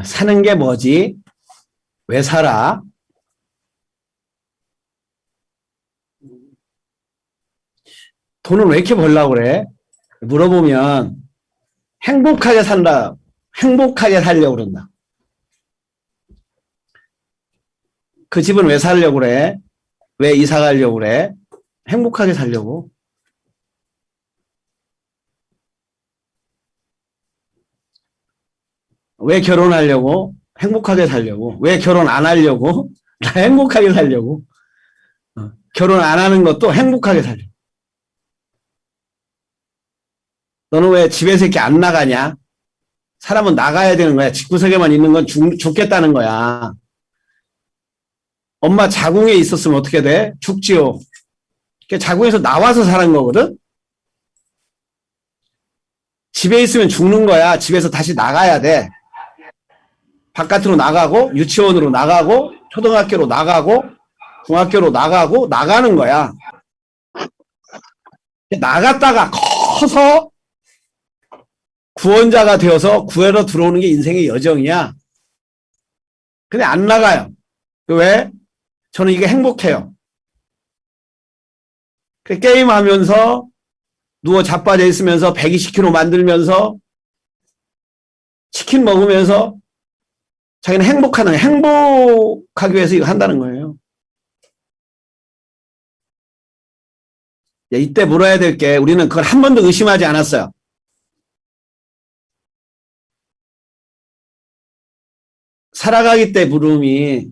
사는 게 뭐지? 왜 살아? 돈을 왜 이렇게 벌려고 그래? 물어보면 행복하게 산다. 행복하게 살려고 그런다. 그 집은 왜 살려고 그래? 왜 이사 가려고 그래? 행복하게 살려고. 왜 결혼하려고? 행복하게 살려고. 왜 결혼 안 하려고? 나 행복하게 살려고. 결혼 안 하는 것도 행복하게 살려고. 너는 왜 집에서 이렇게 안 나가냐? 사람은 나가야 되는 거야. 집구석에만 있는 건 죽겠다는 거야. 엄마 자궁에 있었으면 어떻게 돼? 죽지요. 자궁에서 나와서 사는 거거든? 집에 있으면 죽는 거야. 집에서 다시 나가야 돼. 바깥으로 나가고, 유치원으로 나가고, 초등학교로 나가고, 중학교로 나가고, 나가는 거야. 나갔다가 커서 구원자가 되어서 구해러 들어오는 게 인생의 여정이야. 근데 안 나가요. 왜? 저는 이게 행복해요. 게임하면서 누워 자빠져 있으면서 120kg 만들면서 치킨 먹으면서 자기는 행복하기 위해서 이거 한다는 거예요. 이때 물어야 될 게 우리는 그걸 한 번도 의심하지 않았어요. 살아가기 때 물음이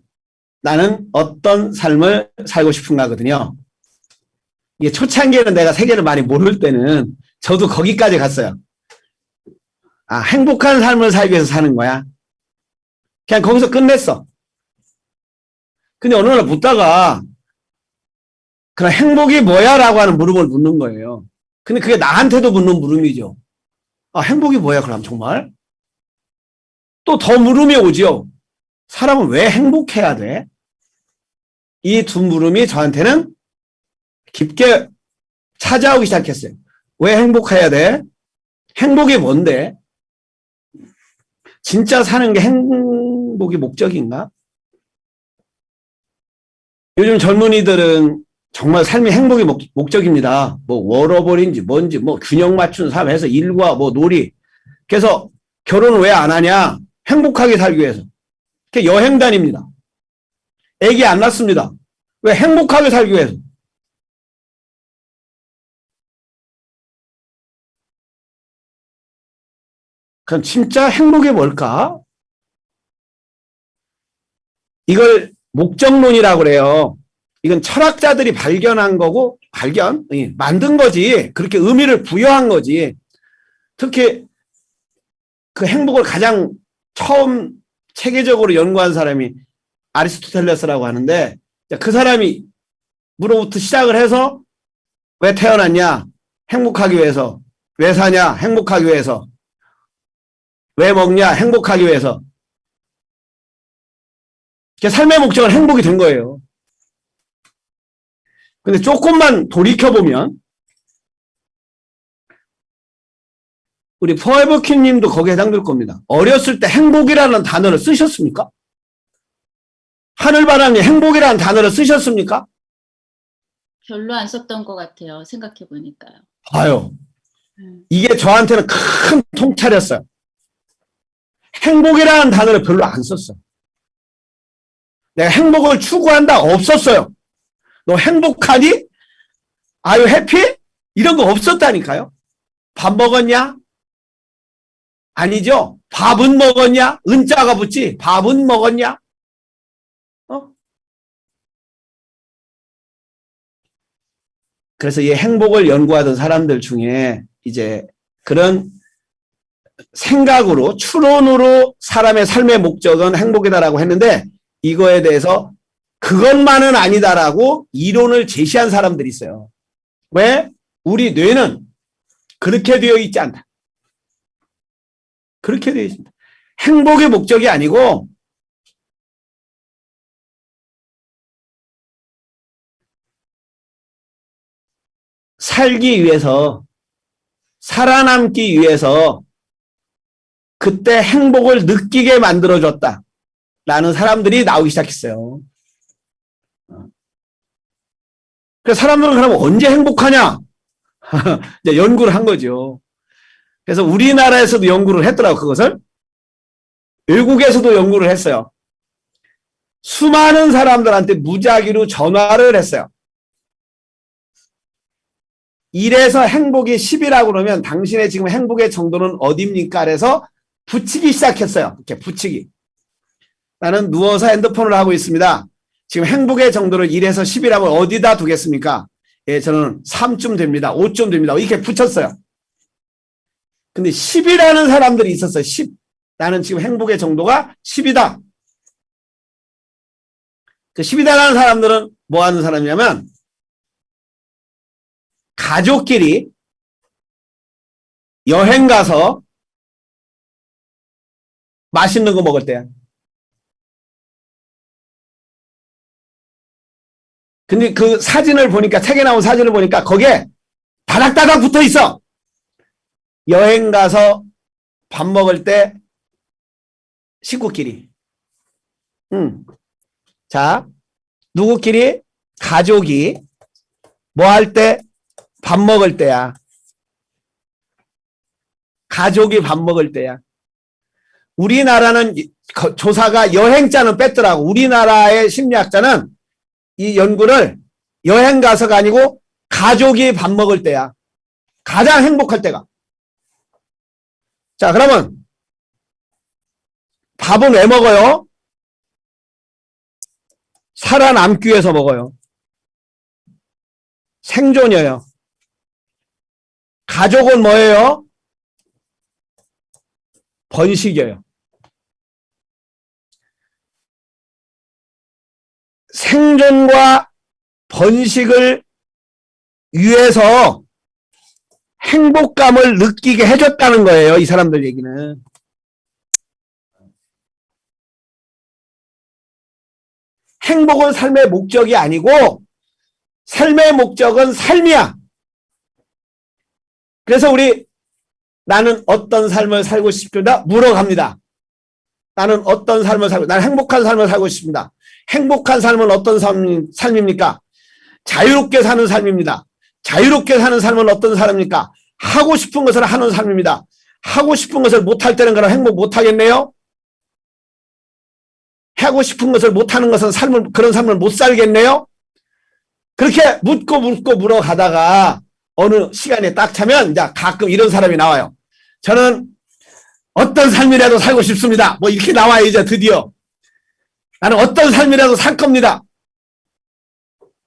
나는 어떤 삶을 살고 싶은가거든요. 이게 초창기에는 내가 세계를 많이 모를 때는 저도 거기까지 갔어요. 아, 행복한 삶을 살기 위해서 사는 거야. 그냥 거기서 끝냈어. 근데 어느 날 묻다가 그럼 행복이 뭐야? 라고 하는 물음을 묻는 거예요. 근데 그게 나한테도 묻는 물음이죠. 아, 행복이 뭐야? 그럼 정말? 또 더 물음이 오죠. 사람은 왜 행복해야 돼? 이 두 물음이 저한테는 깊게 찾아오기 시작했어요. 왜 행복해야 돼? 행복이 뭔데? 진짜 사는 게 행복이 목적인가? 요즘 젊은이들은 정말 삶이 행복이 목적입니다. 뭐 워러벌인지 뭔지 뭐 균형 맞춘 삶 해서 일과 뭐 놀이. 그래서 결혼을 왜 안 하냐? 행복하게 살기 위해서. 여행 다닙니다. 애기 안 낳습니다. 왜? 행복하게 살기 위해서. 그럼 진짜 행복이 뭘까? 이걸 목적론이라고 그래요. 이건 철학자들이 발견한 거고, 만든 거지. 그렇게 의미를 부여한 거지. 특히 그 행복을 가장 처음 체계적으로 연구한 사람이 아리스토텔레스라고 하는데, 그 사람이 무로부터 시작을 해서 왜 태어났냐? 행복하기 위해서. 왜 사냐? 행복하기 위해서. 왜 먹냐? 행복하기 위해서. 삶의 목적은 행복이 된 거예요. 근데 조금만 돌이켜보면 우리 포에버킴 님도 거기에 해당될 겁니다. 어렸을 때 행복이라는 단어를 쓰셨습니까? 하늘바람이 행복이라는 단어를 쓰셨습니까? 별로 안 썼던 것 같아요. 생각해 보니까요. 봐요. 이게 저한테는 큰 통찰이었어요. 행복이라는 단어를 별로 안 썼어. 내가 행복을 추구한다? 없었어요. 너 행복하니? Are you happy? 이런 거 없었다니까요. 밥 먹었냐? 아니죠. 밥은 먹었냐? 은자가 붙지. 밥은 먹었냐? 그래서 이 행복을 연구하던 사람들 중에 이제 그런 생각으로, 추론으로 사람의 삶의 목적은 행복이다라고 했는데, 이거에 대해서 그것만은 아니다라고 이론을 제시한 사람들이 있어요. 왜? 우리 뇌는 그렇게 되어 있지 않다. 그렇게 되어 있습니다. 행복의 목적이 아니고 살기 위해서, 살아남기 위해서 그때 행복을 느끼게 만들어줬다. 라는 사람들이 나오기 시작했어요. 그래서 사람들은 그러면 언제 행복하냐? 이제 연구를 한 거죠. 그래서 우리나라에서도 연구를 했더라고, 그것을. 외국에서도 연구를 했어요. 수많은 사람들한테 무작위로 전화를 했어요. 1에서 행복이 10이라고 그러면 당신의 지금 행복의 정도는 어디입니까? 그래서 붙이기 시작했어요. 이렇게 붙이기. 나는 누워서 핸드폰을 하고 있습니다. 지금 행복의 정도를 1에서 10이라면 어디다 두겠습니까? 예, 저는 3쯤 됩니다. 5쯤 됩니다. 이렇게 붙였어요. 근데 10이라는 사람들이 있었어요. 10. 나는 지금 행복의 정도가 10이다. 그 10이다라는 사람들은 뭐 하는 사람이냐면 가족끼리 여행 가서 맛있는 거 먹을 때야. 근데 그 사진을 보니까, 책에 나온 사진을 보니까 거기에 다닥다닥 붙어 있어. 여행 가서 밥 먹을 때 식구끼리. 자, 누구끼리? 가족이 뭐 할 때? 밥 먹을 때야. 가족이 밥 먹을 때야. 우리나라는 조사가 여행자는 뺐더라고. 우리나라의 심리학자는 이 연구를 여행 가서가 아니고 가족이 밥 먹을 때야. 가장 행복할 때가. 자, 그러면 밥은 왜 먹어요? 살아남기 위해서 먹어요. 생존이에요. 가족은 뭐예요? 번식이에요. 생존과 번식을 위해서 행복감을 느끼게 해줬다는 거예요. 이 사람들 얘기는. 행복은 삶의 목적이 아니고 삶의 목적은 삶이야. 그래서 나는 어떤 삶을 살고 싶습니다. 물어갑니다. 나는 어떤 삶을 살고, 나는 행복한 삶을 살고 싶습니다. 행복한 삶은 어떤 삶입니까? 자유롭게 사는 삶입니다. 자유롭게 사는 삶은 어떤 삶입니까? 하고 싶은 것을 하는 삶입니다. 하고 싶은 것을 못할 때는 그럼 행복 못하겠네요? 하고 싶은 것을 못하는 것은 그런 삶을 못 살겠네요? 그렇게 묻고 물어가다가 어느 시간에 딱 차면 이제 가끔 이런 사람이 나와요. 저는 어떤 삶이라도 살고 싶습니다. 뭐 이렇게 나와요, 이제 드디어. 나는 어떤 삶이라도 살 겁니다.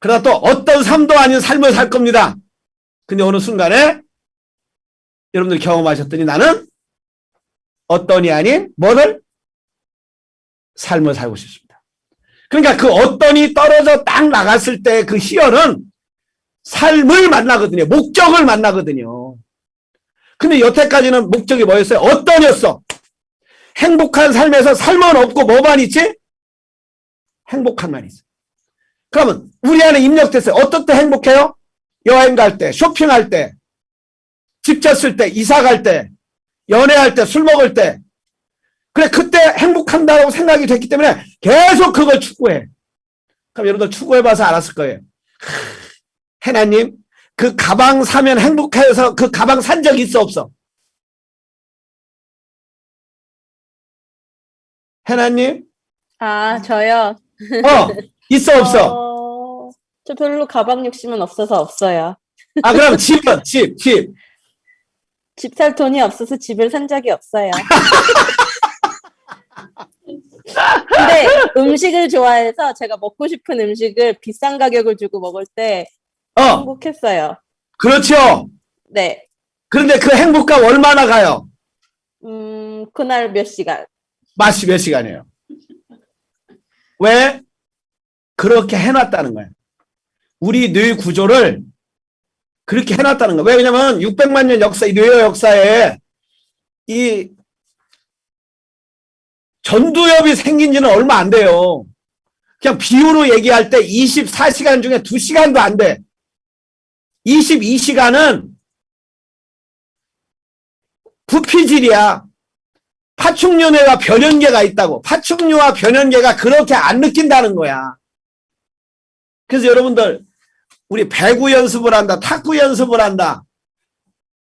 그러다 또 어떤 삶도 아닌 삶을 살 겁니다. 근데 어느 순간에 여러분들 경험하셨더니 나는 어떤이 아닌 뭐를? 삶을 살고 싶습니다. 그러니까 그 어떤이 떨어져 딱 나갔을 때 그 희열은 삶을 만나거든요. 목적을 만나거든요. 근데 여태까지는 목적이 뭐였어요? 어떤이었어? 행복한 삶에서 삶은 없고 뭐만 있지? 행복한만 있어. 그러면 우리 안에 입력됐어요. 어떨 때 행복해요? 여행 갈 때, 쇼핑할 때, 집 졌을 때, 이사 갈 때, 연애할 때, 술 먹을 때. 그래, 그때 행복한다고 생각이 됐기 때문에 계속 그걸 추구해. 그럼 여러분들 추구해봐서 알았을 거예요. 해나님, 그 가방 사면 행복해서 그 가방 산 적 있어, 없어? 해나님? 아, 저요? 있어, 없어? 저 별로 가방 욕심은 없어서 없어요. 아, 그럼 집은? 집. 집 살 돈이 없어서 집을 산 적이 없어요. 근데 음식을 좋아해서 제가 먹고 싶은 음식을 비싼 가격을 주고 먹을 때 행복했어요. 그렇죠. 네. 그런데 그 행복감 얼마나 가요? 그날 몇 시간. 맛이 몇 시간이에요? 왜? 그렇게 해놨다는 거예요. 우리 뇌 구조를 그렇게 해놨다는 거예요. 왜냐면 600만 년 역사, 이 뇌 역사에 이 전두엽이 생긴 지는 얼마 안 돼요. 그냥 비유로 얘기할 때 24시간 중에 2시간도 안 돼. 22시간은 부피질이야. 파충류와 변연계가 있다고. 파충류와 변연계가 그렇게 안 느낀다는 거야. 그래서 여러분들 우리 배구 연습을 한다, 탁구 연습을 한다.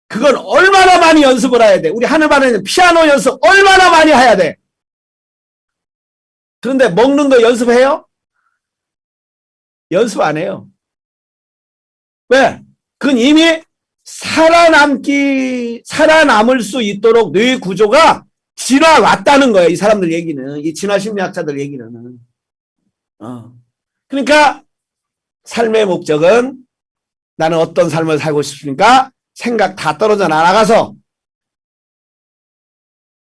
그건 얼마나 많이 연습을 해야 돼. 우리 하늘바다는 피아노 연습 얼마나 많이 해야 돼. 그런데 먹는 거 연습해요? 연습 안 해요. 왜? 그건 이미 살아남을 수 있도록 뇌 구조가 진화 왔다는 거예요. 이 사람들 얘기는. 이 진화 심리학자들 얘기는. 그러니까 삶의 목적은 나는 어떤 삶을 살고 싶습니까? 생각 다 떨어져 나가서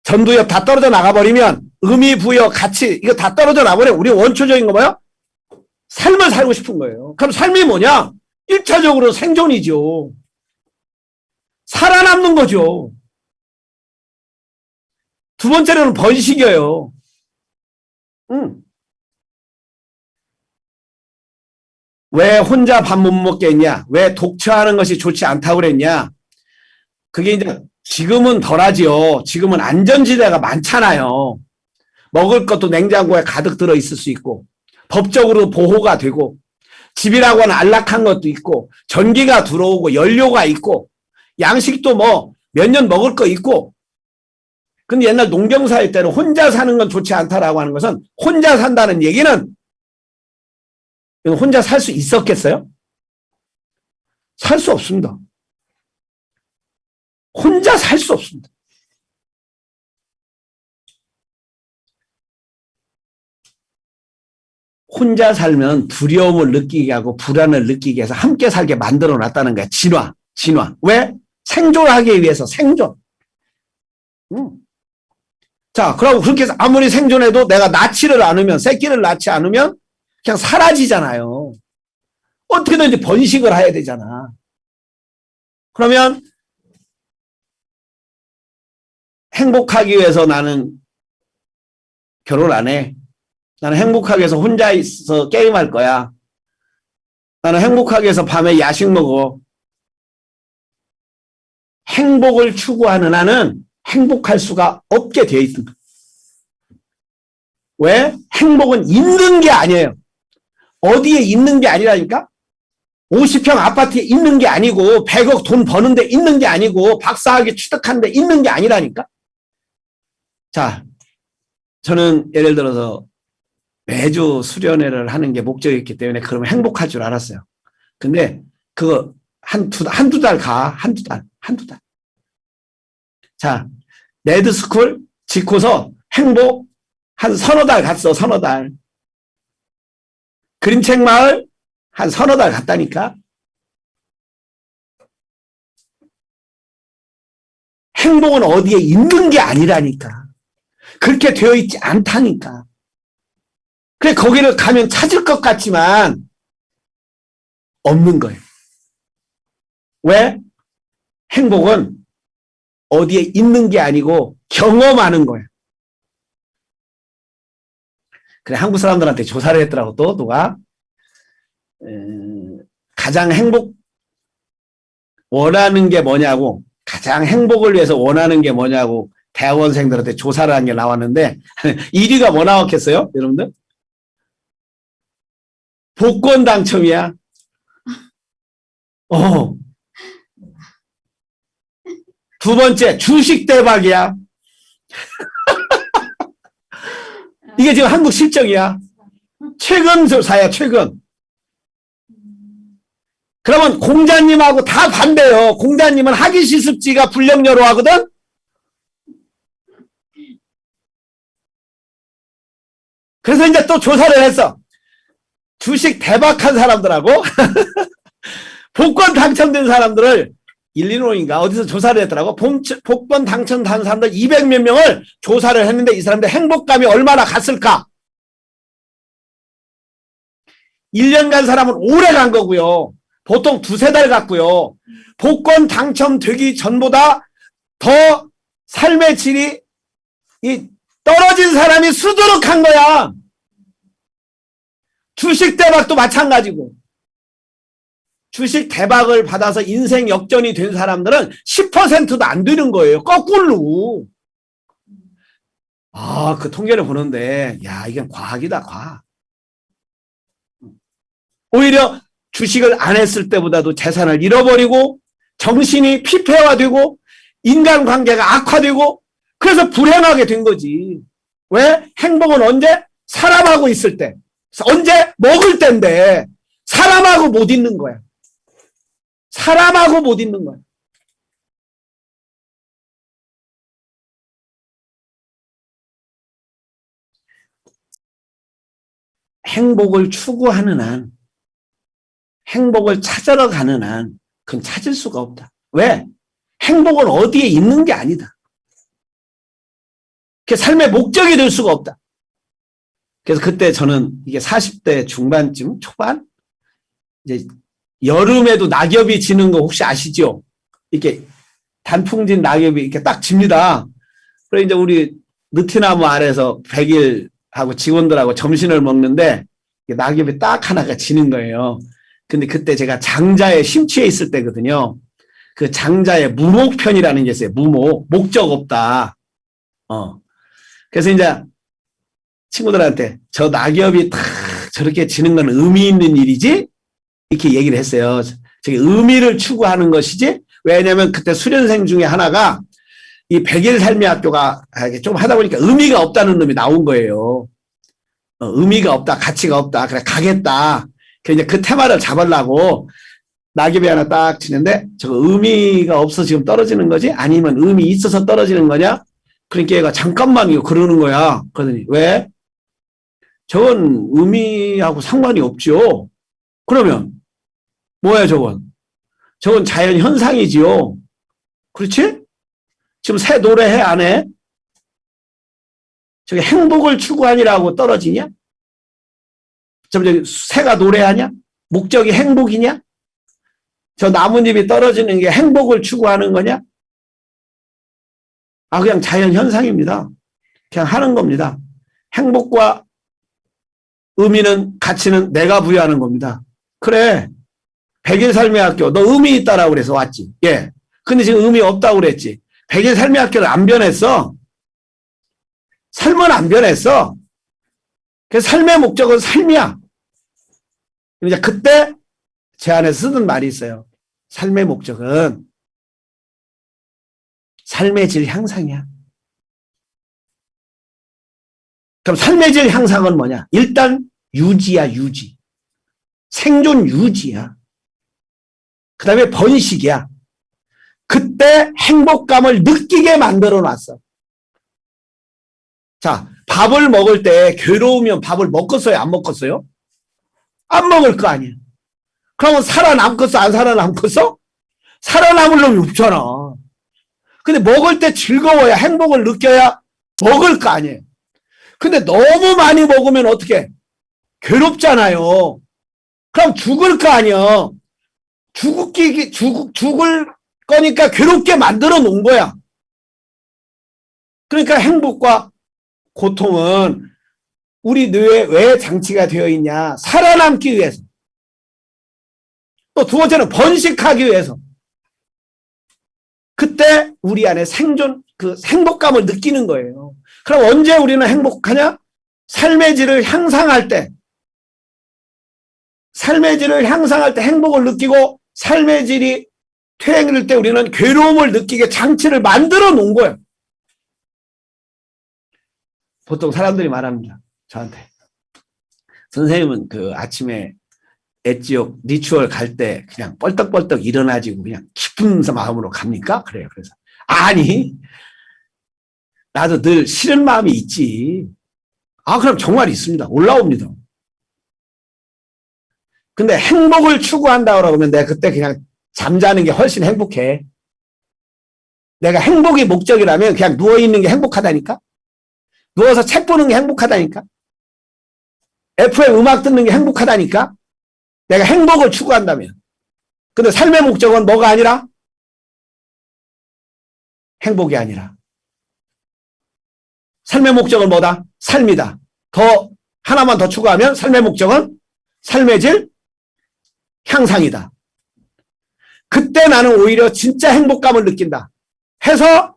전두엽 다 떨어져 나가버리면 의미, 부여, 가치 이거 다 떨어져 나버려. 우리 원초적인 거 뭐야? 삶을 살고 싶은 거예요. 그럼 삶이 뭐냐? 1차적으로 생존이죠. 살아남는 거죠. 두 번째로는 번식이에요. 왜 혼자 밥 못 먹겠냐? 왜 독처하는 것이 좋지 않다고 그랬냐? 그게 이제 지금은 덜하지요. 지금은 안전지대가 많잖아요. 먹을 것도 냉장고에 가득 들어있을 수 있고 법적으로 보호가 되고 집이라고 하는 안락한 것도 있고 전기가 들어오고 연료가 있고 양식도 뭐 몇 년 먹을 거 있고. 근데 옛날 농경사회 때는 혼자 사는 건 좋지 않다라고 하는 것은 혼자 산다는 얘기는 혼자 살 수 있었겠어요? 살 수 없습니다. 혼자 살 수 없습니다. 혼자 살면 두려움을 느끼게 하고 불안을 느끼게 해서 함께 살게 만들어 놨다는 거야. 진화. 왜? 생존하기 위해서 생존. 자, 그럼 그렇게 해서 아무리 생존해도 내가 낳지를 않으면, 새끼를 낳지 않으면 그냥 사라지잖아요. 어떻게든지 번식을 해야 되잖아. 그러면 행복하기 위해서 나는 결혼 안 해. 나는 행복하기 위해서 혼자 있어 게임할 거야. 나는 행복하기 위해서 밤에 야식 먹어. 행복을 추구하는 한은 행복할 수가 없게 되어 있습니다. 왜? 행복은 있는 게 아니에요. 어디에 있는 게 아니라니까? 50평 아파트에 있는 게 아니고 100억 돈 버는 데 있는 게 아니고 박사학위 취득한 데 있는 게 아니라니까? 자, 저는 예를 들어서 매주 수련회를 하는 게 목적이었기 때문에 그러면 행복할 줄 알았어요. 근데 그거 한두 달 가. 한두 달. 자, 레드스쿨 짓고서 행복 한 서너 달 갔어. 서너 달. 그림책 마을 한 서너 달 갔다니까. 행복은 어디에 있는 게 아니라니까. 그렇게 되어 있지 않다니까. 그래, 거기를 가면 찾을 것 같지만 없는 거예요. 왜? 행복은 어디에 있는 게 아니고 경험하는 거예요. 그래, 한국 사람들한테 조사를 했더라고. 또 누가 가장 원하는 게 뭐냐고, 가장 행복을 위해서 원하는 게 뭐냐고 대학원생들한테 조사를 한 게 나왔는데 1위가 뭐 나왔겠어요? 여러분들? 복권 당첨이야. 두 번째, 주식 대박이야. 이게 지금 한국 실정이야. 최근 조사야, 최근. 그러면 공자님하고 다 반대요. 공자님은 하기 실습지가 불령여로 하거든? 그래서 이제 또 조사를 했어. 주식 대박한 사람들하고 복권 당첨된 사람들을 일리노이인가 어디서 조사를 했더라고. 복권 당첨된 사람들 200몇 명을 조사를 했는데 이 사람들 행복감이 얼마나 갔을까? 1년 간 사람은 오래 간 거고요. 보통 두세 달 갔고요. 복권 당첨되기 전보다 더 삶의 질이 떨어진 사람이 수두룩한 거야. 주식 대박도 마찬가지고. 주식 대박을 받아서 인생 역전이 된 사람들은 10%도 안 되는 거예요. 거꾸로. 그 통계를 보는데, 야, 이건 과학이다, 과학. 오히려 주식을 안 했을 때보다도 재산을 잃어버리고, 정신이 피폐화되고, 인간관계가 악화되고, 그래서 불행하게 된 거지. 왜? 행복은 언제? 사람하고 있을 때. 언제? 먹을 때인데, 사람하고 못 있는 거야. 사람하고 못 있는 거야. 행복을 추구하는 한, 행복을 찾으러 가는 한, 그건 찾을 수가 없다. 왜? 행복은 어디에 있는 게 아니다. 그 삶의 목적이 될 수가 없다. 그래서 그때 저는 이게 40대 중반쯤, 초반? 이제 여름에도 낙엽이 지는 거 혹시 아시죠? 이렇게 단풍진 낙엽이 이렇게 딱 집니다. 그래서 이제 우리 느티나무 아래서 100일하고 직원들하고 점심을 먹는데 낙엽이 딱 하나가 지는 거예요. 근데 그때 제가 장자에 심취해 있을 때거든요. 그 장자의 무목편이라는 게 있어요. 무목. 목적 없다. 그래서 이제 친구들한테 저 낙엽이 탁 저렇게 지는 건 의미 있는 일이지? 이렇게 얘기를 했어요. 저게 의미를 추구하는 것이지? 왜냐면 그때 수련생 중에 하나가 이 100일 삶의 학교가 좀 하다 보니까 의미가 없다는 놈이 나온 거예요. 의미가 없다, 가치가 없다. 그래, 가겠다. 그래서 이제 그 테마를 잡으려고 낙엽이 하나 딱 치는데 저거 의미가 없어 지금 떨어지는 거지? 아니면 의미 있어서 떨어지는 거냐? 그러니까 얘가 잠깐만요. 그러는 거야. 그러더니 왜? 저건 의미하고 상관이 없죠. 그러면 뭐야 저건? 저건 자연 현상이지요. 그렇지? 지금 새 노래해 안 해? 저게 행복을 추구하니라고 떨어지냐? 저기 새가 노래하냐? 목적이 행복이냐? 저 나뭇잎이 떨어지는 게 행복을 추구하는 거냐? 그냥 자연 현상입니다. 그냥 하는 겁니다. 행복과 의미는, 가치는 내가 부여하는 겁니다. 그래. 100일 삶의 학교, 너 의미 있다라고 그래서 왔지. 예. 근데 지금 의미 없다고 그랬지. 100일 삶의 학교를 안 변했어. 삶은 안 변했어. 그래서 삶의 목적은 삶이야. 이제 그때 제 안에 쓰던 말이 있어요. 삶의 목적은 삶의 질 향상이야. 그럼 삶의 질 향상은 뭐냐? 일단 유지야, 유지. 생존 유지야. 그 다음에 번식이야. 그때 행복감을 느끼게 만들어 놨어. 자, 밥을 먹을 때 괴로우면 밥을 먹겠어요? 안 먹겠어요? 안 먹을 거 아니야. 그러면 살아남겠어? 안 살아남겠어? 살아남을 놈이 없잖아. 근데 먹을 때 즐거워야 행복을 느껴야 먹을 거 아니에요. 근데 너무 많이 먹으면 어떻게? 괴롭잖아요. 그럼 죽을 거 아니야. 죽을 거니까 괴롭게 만들어 놓은 거야. 그러니까 행복과 고통은 우리 뇌에 왜 장치가 되어 있냐? 살아남기 위해서. 또 두 번째는 번식하기 위해서. 그때 우리 안에 생존, 그 행복감을 느끼는 거예요. 그럼 언제 우리는 행복하냐? 삶의 질을 향상할 때. 삶의 질을 향상할 때 행복을 느끼고 삶의 질이 퇴행될 때 우리는 괴로움을 느끼게 장치를 만들어 놓은 거예요. 보통 사람들이 말합니다. 저한테. 선생님은 그 아침에 엣지옥 리추얼 갈 때 그냥 뻘떡뻘떡 일어나지고 그냥 기쁜 마음으로 갑니까? 그래요. 그래서 아니 나도 늘 싫은 마음이 있지. 그럼 정말 있습니다. 올라옵니다. 근데 행복을 추구한다고 그러면 내가 그때 그냥 잠자는 게 훨씬 행복해. 내가 행복이 목적이라면 그냥 누워있는 게 행복하다니까? 누워서 책 보는 게 행복하다니까? FM 음악 듣는 게 행복하다니까? 내가 행복을 추구한다면. 근데 삶의 목적은 뭐가 아니라? 행복이 아니라. 삶의 목적은 뭐다? 삶이다. 하나만 더 추구하면 삶의 목적은 삶의 질 향상이다. 그때 나는 오히려 진짜 행복감을 느낀다. 해서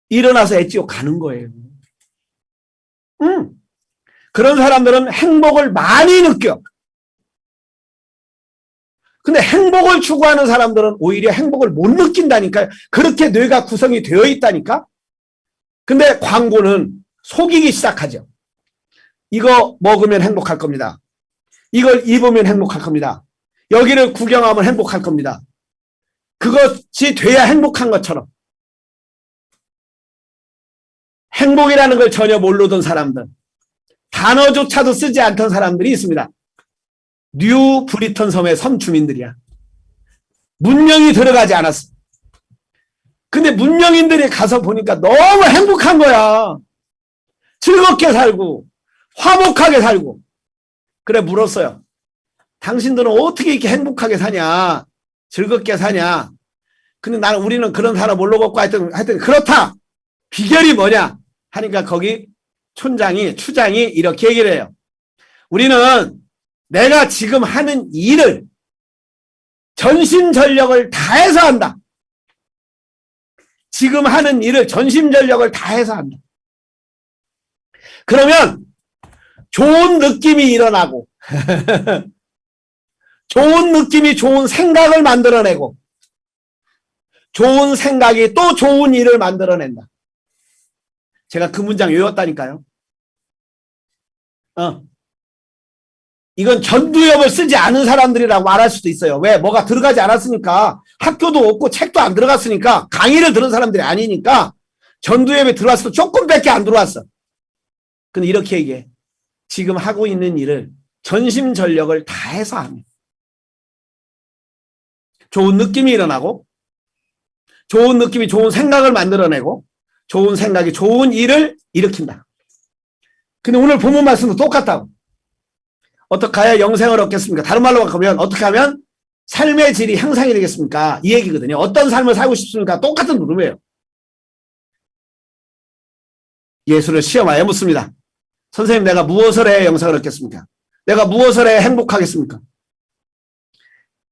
일어나서 엣지옥 가는 거예요. 그런 사람들은 행복을 많이 느껴. 근데 행복을 추구하는 사람들은 오히려 행복을 못 느낀다니까요. 그렇게 뇌가 구성이 되어 있다니까. 근데 광고는 속이기 시작하죠. 이거 먹으면 행복할 겁니다. 이걸 입으면 행복할 겁니다. 여기를 구경하면 행복할 겁니다. 그것이 돼야 행복한 것처럼. 행복이라는 걸 전혀 모르던 사람들, 단어조차도 쓰지 않던 사람들이 있습니다. 뉴 브리턴 섬의 섬 주민들이야. 문명이 들어가지 않았어. 근데 문명인들이 가서 보니까 너무 행복한 거야. 즐겁게 살고 화목하게 살고. 그래 물었어요. 당신들은 어떻게 이렇게 행복하게 사냐, 즐겁게 사냐. 근데 우리는 그런 사람 몰라갖고 하여튼 그렇다. 비결이 뭐냐 하니까 거기 추장이 이렇게 얘기를 해요. 우리는 내가 지금 하는 일을 전심전력을 다해서 한다. 지금 하는 일을 전심전력을 다해서 한다. 그러면 좋은 느낌이 일어나고 좋은 느낌이 좋은 생각을 만들어내고 좋은 생각이 또 좋은 일을 만들어낸다. 제가 그 문장 외웠다니까요. 이건 전두엽을 쓰지 않은 사람들이라고 말할 수도 있어요. 왜? 뭐가 들어가지 않았으니까. 학교도 없고 책도 안 들어갔으니까. 강의를 들은 사람들이 아니니까. 전두엽에 들어왔어도 조금밖에 안 들어왔어. 근데 이렇게 얘기해. 지금 하고 있는 일을 전심전력을 다해서 하면 좋은 느낌이 일어나고 좋은 느낌이 좋은 생각을 만들어내고 좋은 생각이 좋은 일을 일으킨다. 근데 오늘 본문 말씀도 똑같다고. 어떻게 해야 영생을 얻겠습니까? 다른 말로 바꾸면 어떻게 하면 삶의 질이 향상이 되겠습니까? 이 얘기거든요. 어떤 삶을 살고 싶습니까? 똑같은 물음이에요. 예수를 시험하여 묻습니다. 선생님, 내가 무엇을 해야 영생을 얻겠습니까? 내가 무엇을 해야 행복하겠습니까?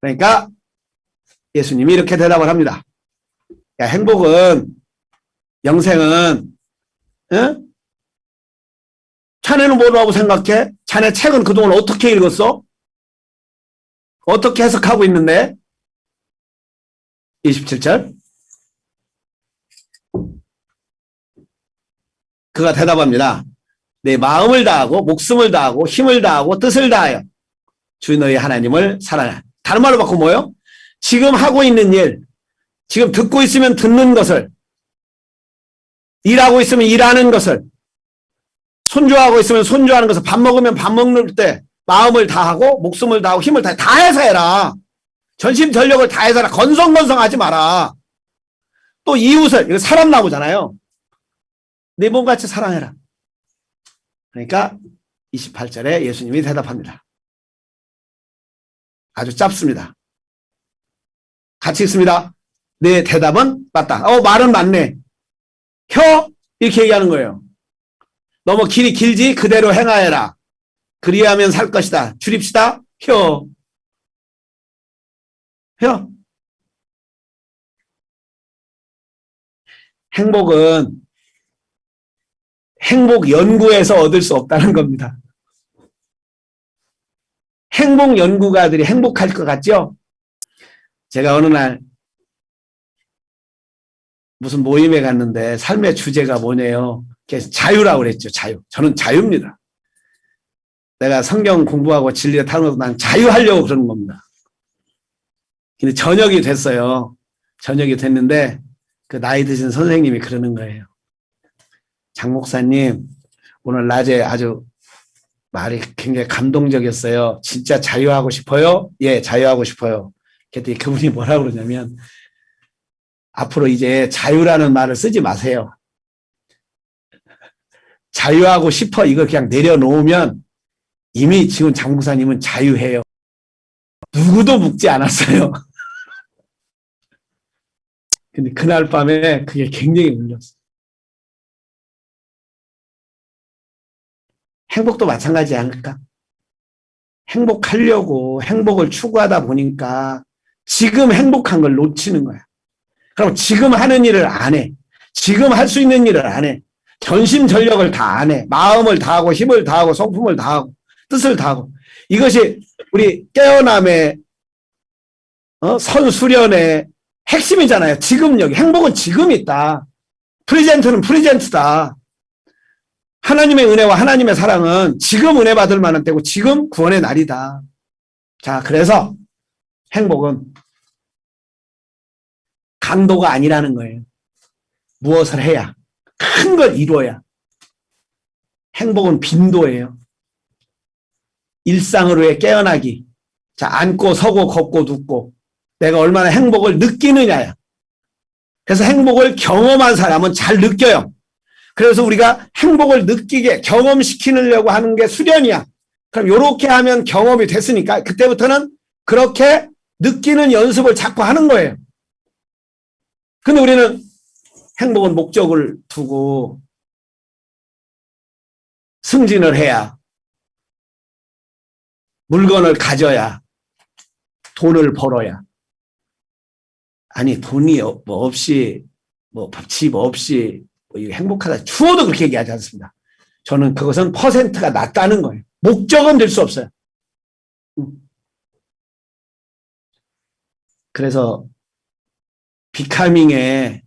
그러니까 예수님이 이렇게 대답을 합니다. 야, 행복은, 영생은, 응? 자네는 뭐라고 생각해? 자네 책은 그동안 어떻게 읽었어? 어떻게 해석하고 있는데? 27절. 그가 대답합니다. 내 마음을 다하고 목숨을 다하고 힘을 다하고 뜻을 다하여 주 너희 하나님을 사랑하라. 다른 말로 바꾸면 뭐예요? 지금 하고 있는 일, 지금 듣고 있으면 듣는 것을, 일하고 있으면 일하는 것을, 손주하고 있으면 손주하는 것을, 밥 먹으면 밥 먹는 때 마음을 다하고 목숨을 다하고 힘을 다해서 해라. 전심전력을 다해서 해라. 건성건성하지 마라. 또 이웃을, 이거 사람 나오잖아요. 내 몸같이 사랑해라. 그러니까 28절에 예수님이 대답합니다. 아주 짧습니다. 같이 읽습니다. 내 대답은 맞다. 말은 맞네. 이렇게 얘기하는 거예요. 너무 길이 길지 그대로 행하여라. 그리하면 살 것이다. 줄입시다. 행복은 행복 연구에서 얻을 수 없다는 겁니다. 행복 연구가들이 행복할 것 같죠? 제가 어느 날 무슨 모임에 갔는데 삶의 주제가 뭐냐요? 자유라고 그랬죠. 자유. 저는 자유입니다. 내가 성경 공부하고 진리에 타는 것도 난 자유하려고 그러는 겁니다. 근데 저녁이 됐어요. 저녁이 됐는데 그 나이 드신 선생님이 그러는 거예요. 장 목사님, 오늘 낮에 아주 말이 굉장히 감동적이었어요. 진짜 자유하고 싶어요? 예, 자유하고 싶어요. 그랬더니 그분이 뭐라고 그러냐면 앞으로 이제 자유라는 말을 쓰지 마세요. 자유하고 싶어 이걸 그냥 내려놓으면 이미 지금 장 목사님은 자유해요. 누구도 묵지 않았어요. 근데 그날 밤에 그게 굉장히 울렸어요. 행복도 마찬가지지 않을까? 행복하려고 행복을 추구하다 보니까 지금 행복한 걸 놓치는 거야. 그럼 지금 하는 일을 안 해. 지금 할 수 있는 일을 안 해. 전심전력을 다 안 해. 마음을 다하고 힘을 다하고 성품을 다하고 뜻을 다하고. 이것이 우리 깨어남의 선수련의 핵심이잖아요. 지금력. 행복은 지금 있다. 프리젠트는 프리젠트다. 하나님의 은혜와 하나님의 사랑은 지금 은혜 받을 만한 때고 지금 구원의 날이다. 자, 그래서 행복은 강도가 아니라는 거예요. 무엇을 해야, 큰 걸 이루어야. 행복은 빈도예요. 일상으로의 깨어나기. 자, 앉고 서고 걷고 눕고 내가 얼마나 행복을 느끼느냐야. 그래서 행복을 경험한 사람은 잘 느껴요. 그래서 우리가 행복을 느끼게 경험시키려고 하는 게 수련이야. 그럼 이렇게 하면 경험이 됐으니까 그때부터는 그렇게 느끼는 연습을 자꾸 하는 거예요. 근데 우리는 행복은 목적을 두고 승진을 해야, 물건을 가져야, 돈을 벌어야. 아니, 돈이 없이, 집 없이, 행복하다. 추워도 그렇게 얘기하지 않습니다. 저는 그것은 퍼센트가 낮다는 거예요. 목적은 될 수 없어요. 그래서 비카밍에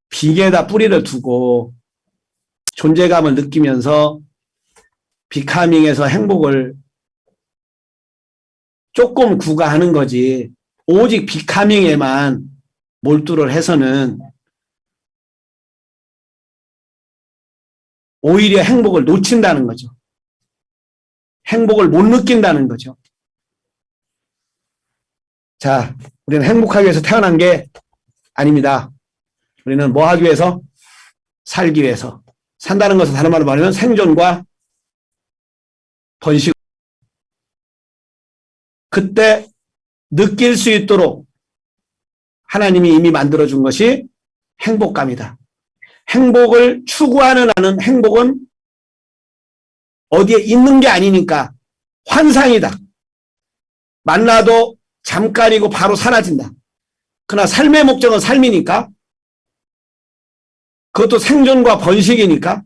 빅에다 뿌리를 두고 존재감을 느끼면서 비카밍에서 행복을 조금 구가하는 거지, 오직 비카밍에만 몰두를 해서는 오히려 행복을 놓친다는 거죠. 행복을 못 느낀다는 거죠. 자, 우리는 행복하기 위해서 태어난 게 아닙니다. 우리는 뭐 하기 위해서? 살기 위해서. 산다는 것은 다른 말로 말하면 생존과 번식. 그때 느낄 수 있도록 하나님이 이미 만들어준 것이 행복감이다. 행복을 추구하는 나는 행복은 어디에 있는 게 아니니까 환상이다. 만나도 잠깐이고 바로 사라진다. 그러나 삶의 목적은 삶이니까, 그것도 생존과 번식이니까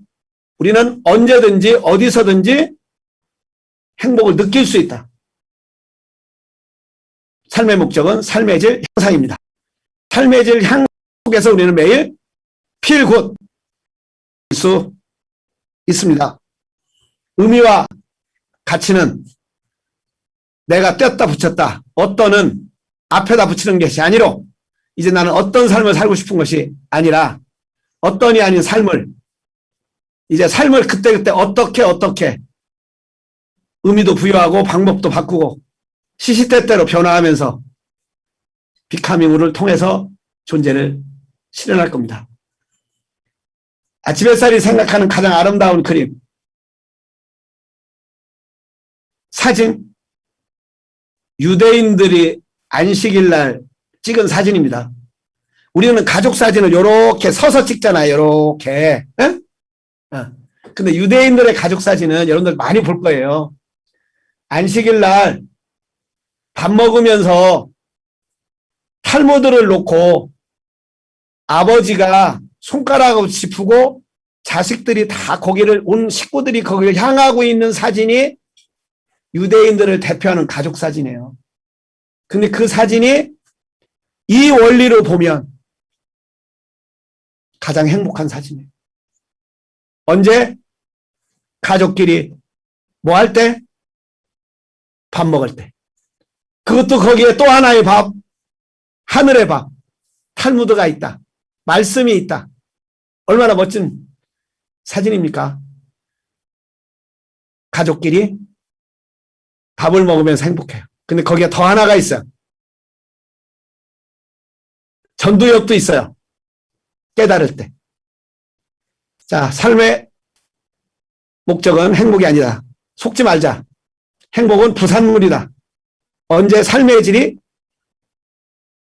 우리는 언제든지 어디서든지 행복을 느낄 수 있다. 삶의 목적은 삶의 질 향상입니다. 삶의 질 향상 속에서 우리는 매일 feel good 할 수 있습니다. 의미와 가치는 내가 뗐다 붙였다, 어떤은 앞에다 붙이는 것이 아니로, 이제 나는 어떤 삶을 살고 싶은 것이 아니라 어떤이 아닌 삶을, 이제 삶을 그때그때 어떻게 의미도 부여하고 방법도 바꾸고 시시때때로 변화하면서 비카밍을 통해서 존재를 실현할 겁니다. 아침 햇살이 생각하는 가장 아름다운 그림, 사진, 유대인들이 안식일 날 찍은 사진입니다. 우리는 가족 사진을 이렇게 서서 찍잖아요. 이렇게. 근데 유대인들의 가족 사진은 여러분들 많이 볼 거예요. 안식일 날 밥 먹으면서 탈모드를 놓고 아버지가 손가락으로 짚고 자식들이 다 거기를, 온 식구들이 거기를 향하고 있는 사진이 유대인들을 대표하는 가족 사진이에요. 근데 그 사진이 이 원리로 보면 가장 행복한 사진이에요. 언제? 가족끼리 뭐 할 때? 밥 먹을 때. 그것도 거기에 또 하나의 밥, 하늘의 밥, 탈무드가 있다. 말씀이 있다. 얼마나 멋진 사진입니까? 가족끼리 밥을 먹으면서 행복해요. 근데 거기에 더 하나가 있어요. 전도엽도 있어요. 깨달을 때. 자, 삶의 목적은 행복이 아니다. 속지 말자. 행복은 부산물이다. 언제? 삶의 질이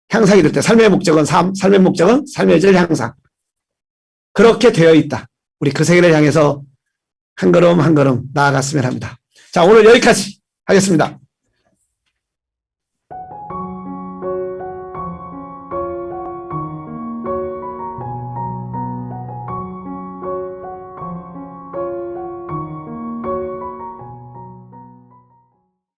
향상이 될 때. 삶의 목적은 삶, 삶의 목적은 삶의 질 향상. 그렇게 되어 있다. 우리 그 세계를 향해서 한 걸음 한 걸음 나아갔으면 합니다. 자, 오늘 여기까지 하겠습니다.